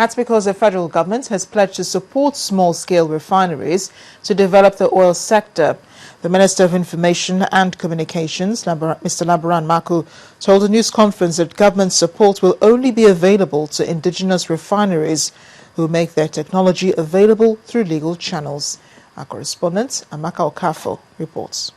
That's because the federal government has pledged to support small-scale refineries to develop the oil sector. The Minister of Information and Communications, Mr. Labaran Maku, told a news conference that government support will only be available to indigenous refineries who make their technology available through legal channels. Our correspondent, Amaka Okafo, reports.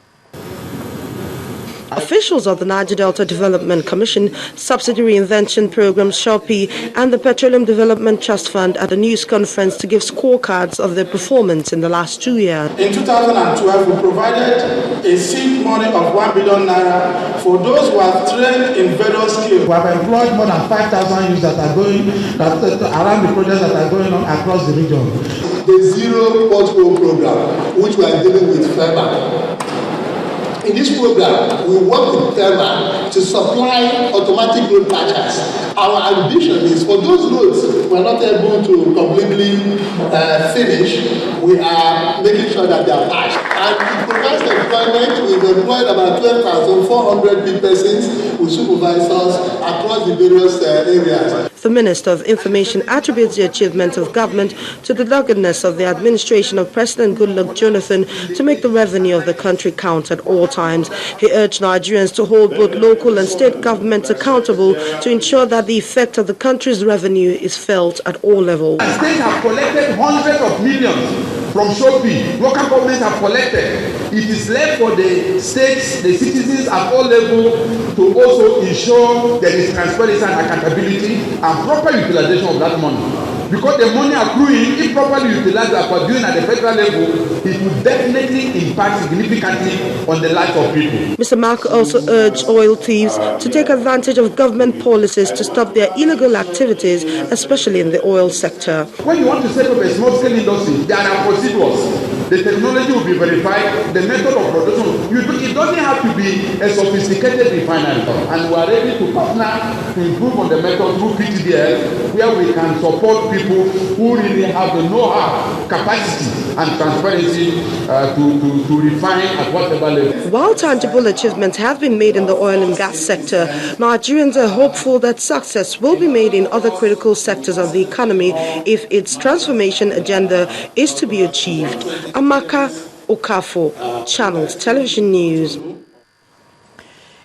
Officials of the Niger Delta Development Commission, Subsidy Reinvention Program, SHOPI, and the Petroleum Development Trust Fund at a news conference to give scorecards of their performance in the last 2 years. In 2012, we provided a seed money of 1 billion naira for those who are trained in various skills. We have employed more than 5,000 youths that are going around the projects that are going on across the region. The Zero Pothole Program, which we are dealing with FEMA. In this program, we work with FEMA to supply automatic road patchers. Our ambition is for those roads we are not able to completely finish, we are making sure that they are patched. And it provides employment. We've employed about 12,400 persons with supervisors across the various areas. The Minister of Information attributes the achievement of government to the doggedness of the administration of President Goodluck Jonathan to make the revenue of the country count at all times. He urged Nigerians to hold both local and state governments accountable to ensure that the effect of the country's revenue is felt at all levels. States have collected hundreds of millions from SHOPI. Local governments have collected. It is left for the states, the citizens at all levels to also ensure there is transparency and accountability and proper utilization of that money. Because the money accruing, if properly utilized as we're doing at the federal level, it will definitely impact significantly on the lives of people. Mr. Mark also urged oil thieves to take advantage of government policies to stop their illegal activities, especially in the oil sector. When you want to set up a small-scale industry, there are procedures. The technology will be verified, the method of production. It doesn't have to be a sophisticated refinery. And we are ready to partner to improve on the method through PTDL, where we can support people who really have the know-how, capacity, and transparency to refine at whatever level. While tangible achievements have been made in the oil and gas sector, Nigerians are hopeful that success will be made in other critical sectors of the economy if its transformation agenda is to be achieved. Amaka Okafo, Channels Television News.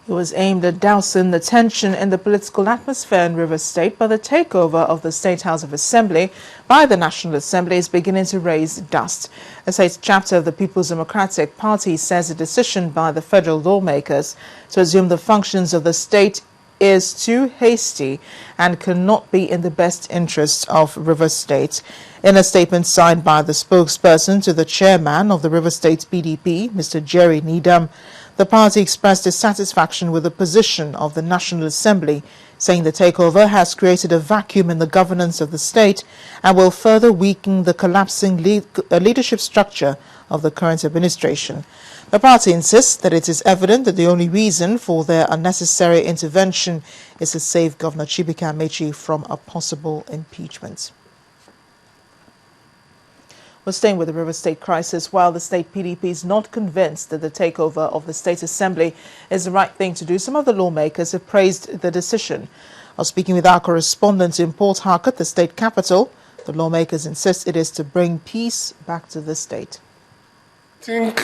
It was aimed at dousing the tension in the political atmosphere in Rivers State, but the takeover of the State House of Assembly by the National Assembly is beginning to raise dust. A state chapter of the People's Democratic Party says a decision by the federal lawmakers to assume the functions of the state is too hasty and cannot be in the best interest of Rivers State. In a statement signed by the spokesperson to the chairman of the Rivers State PDP, Mr. Jerry Needham, the party expressed dissatisfaction with the position of the National Assembly, saying the takeover has created a vacuum in the governance of the state and will further weaken the collapsing leadership structure of the current administration. The party insists that it is evident that the only reason for their unnecessary intervention is to save Governor Chibuike Amechi from a possible impeachment. We're staying with the Rivers State crisis. While the state PDP is not convinced that the takeover of the State Assembly is the right thing to do, some of the lawmakers have praised the decision. While speaking with our correspondent in Port Harcourt, the state capital, the lawmakers insist it is to bring peace back to the state. I think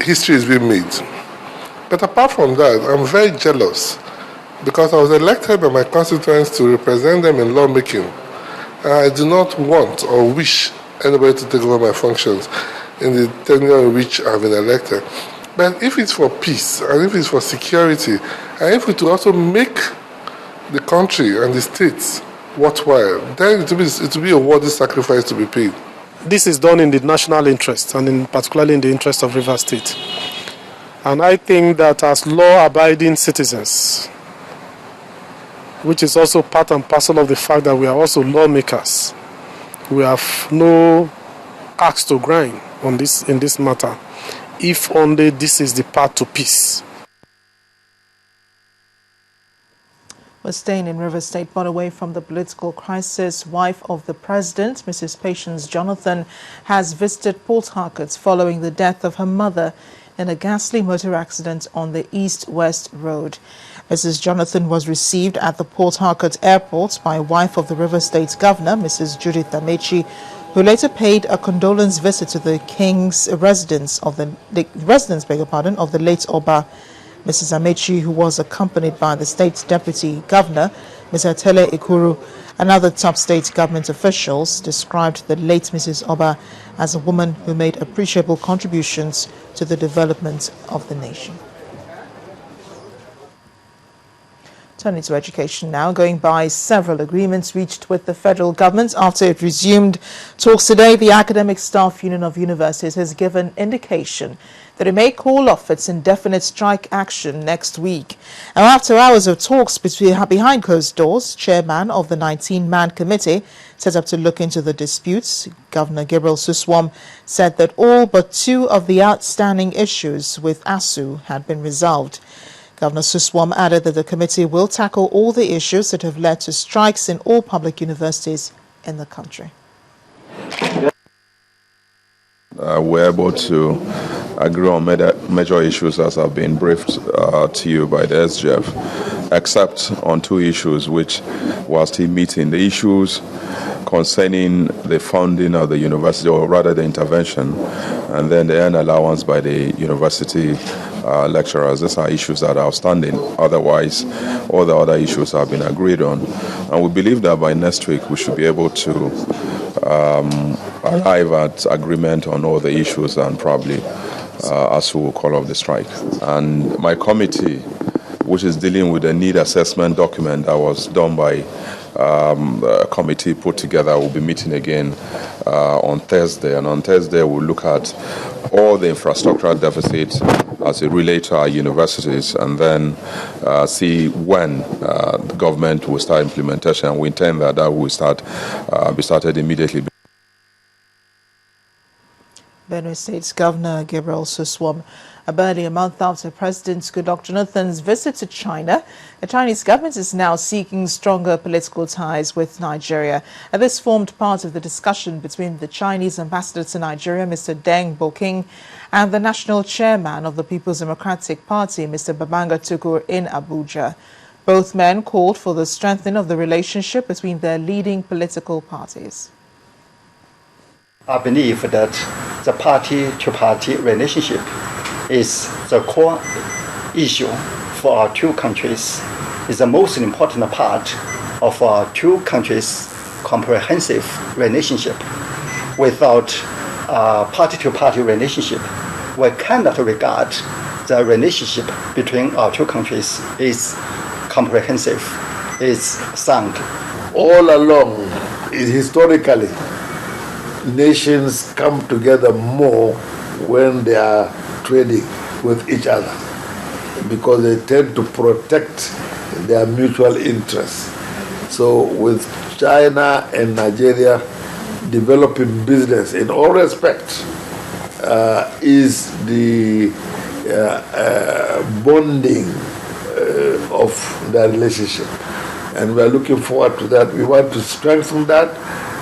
history is being made. But apart from that, I'm very jealous because I was elected by my constituents to represent them in lawmaking. I do not want or wish anybody to take over my functions in the tenure in which I've been elected. But if it's for peace, and if it's for security, and if it will also make the country and the states worthwhile, then it will be a worthy sacrifice to be paid. This is done in the national interest, and particularly in the interest of Rivers State. And I think that as law-abiding citizens, which is also part and parcel of the fact that we are also lawmakers, we have no axe to grind on this in this matter, if only this is the path to peace. We're staying in Rivers State, but away from the political crisis. Wife of the president, Mrs. Patience Jonathan, has visited Port Harcourt following the death of her mother in a ghastly motor accident on the East-West Road. Mrs. Jonathan was received at the Port Harcourt Airport by wife of the River State Governor, Mrs. Judith Amechi, who later paid a condolence visit to the King's residence of the late Oba. Mrs. Amechi, who was accompanied by the State Deputy Governor, Mr. Tele Ikuru, and other top state government officials, described the late Mrs. Oba as a woman who made appreciable contributions to the development of the nation. Turning to education now, going by several agreements reached with the federal government after it resumed talks today, the Academic Staff Union of Universities has given indication that it may call off its indefinite strike action next week. Now, after hours of talks behind closed doors, chairman of the 19-man committee set up to look into the disputes, Governor Gabriel Suswam, said that all but 2 of the outstanding issues with ASUU had been resolved. Governor Suswam added that the committee will tackle all the issues that have led to strikes in all public universities in the country. We're able to agree on major issues as have been briefed to you by the SGF, except on 2 issues which we're still meeting. The issues concerning the funding of the university, or rather the intervention, and then the earned allowance by the university lecturers. These are issues that are outstanding. Otherwise, all the other issues have been agreed on. And we believe that by next week we should be able to arrive at agreement on all the issues and probably ASUU will call off the strike. And my committee, which is dealing with the need assessment document that was done by a committee put together, will be meeting again on Thursday. And on Thursday, we'll look at all the infrastructural deficits as it relates to our universities, and then see when the government will start implementation. And we intend that will be started immediately. Benue State's Governor Gabriel Suswam. Barely a month after President Goodluck Jonathan's visit to China, the Chinese government is now seeking stronger political ties with Nigeria. This formed part of the discussion between the Chinese ambassador to Nigeria, Mr. Deng Boking, and the national chairman of the People's Democratic Party, Mr. Babanga Tukur, in Abuja. Both men called for the strengthening of the relationship between their leading political parties. I believe that the party-to-party relationship is the core issue for our 2 countries. It's the most important part of our 2 countries' comprehensive relationship. Without a party-to-party relationship, we cannot regard the relationship between our 2 countries is comprehensive, is sound. All along, historically, nations come together more when they are trading with each other, because they tend to protect their mutual interests. So with China and Nigeria developing business in all respects is the bonding of the relationship. And we are looking forward to that. We want to strengthen that.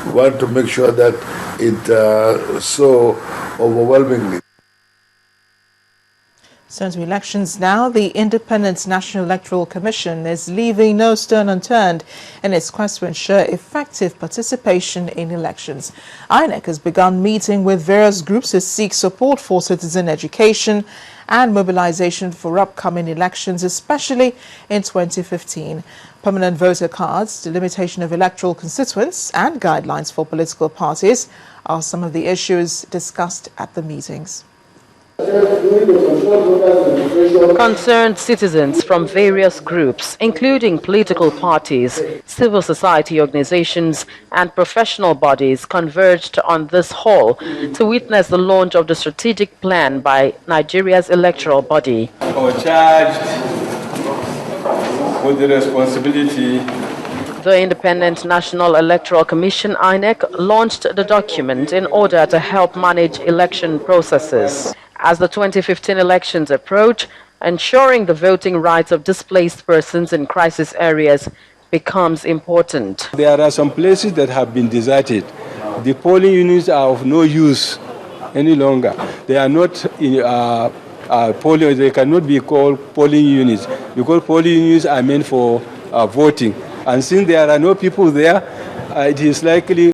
We want to make sure that it so overwhelmingly. Turn to elections now. The Independent National Electoral Commission is leaving no stone unturned in its quest to ensure effective participation in elections. INEC has begun meeting with various groups to seek support for citizen education and mobilization for upcoming elections, especially in 2015. Permanent voter cards, delimitation of electoral constituents, and guidelines for political parties are some of the issues discussed at the meetings. Concerned citizens from various groups, including political parties, civil society organizations, and professional bodies, converged on this hall to witness the launch of the strategic plan by Nigeria's electoral body. Or charged with the responsibility. The Independent National Electoral Commission, INEC, launched the document in order to help manage election processes. As the 2015 elections approach, ensuring the voting rights of displaced persons in crisis areas becomes important. There are some places that have been deserted. The polling units are of no use any longer. They are not polling. They cannot be called polling units because polling units are meant for voting. And since there are no people there, it is likely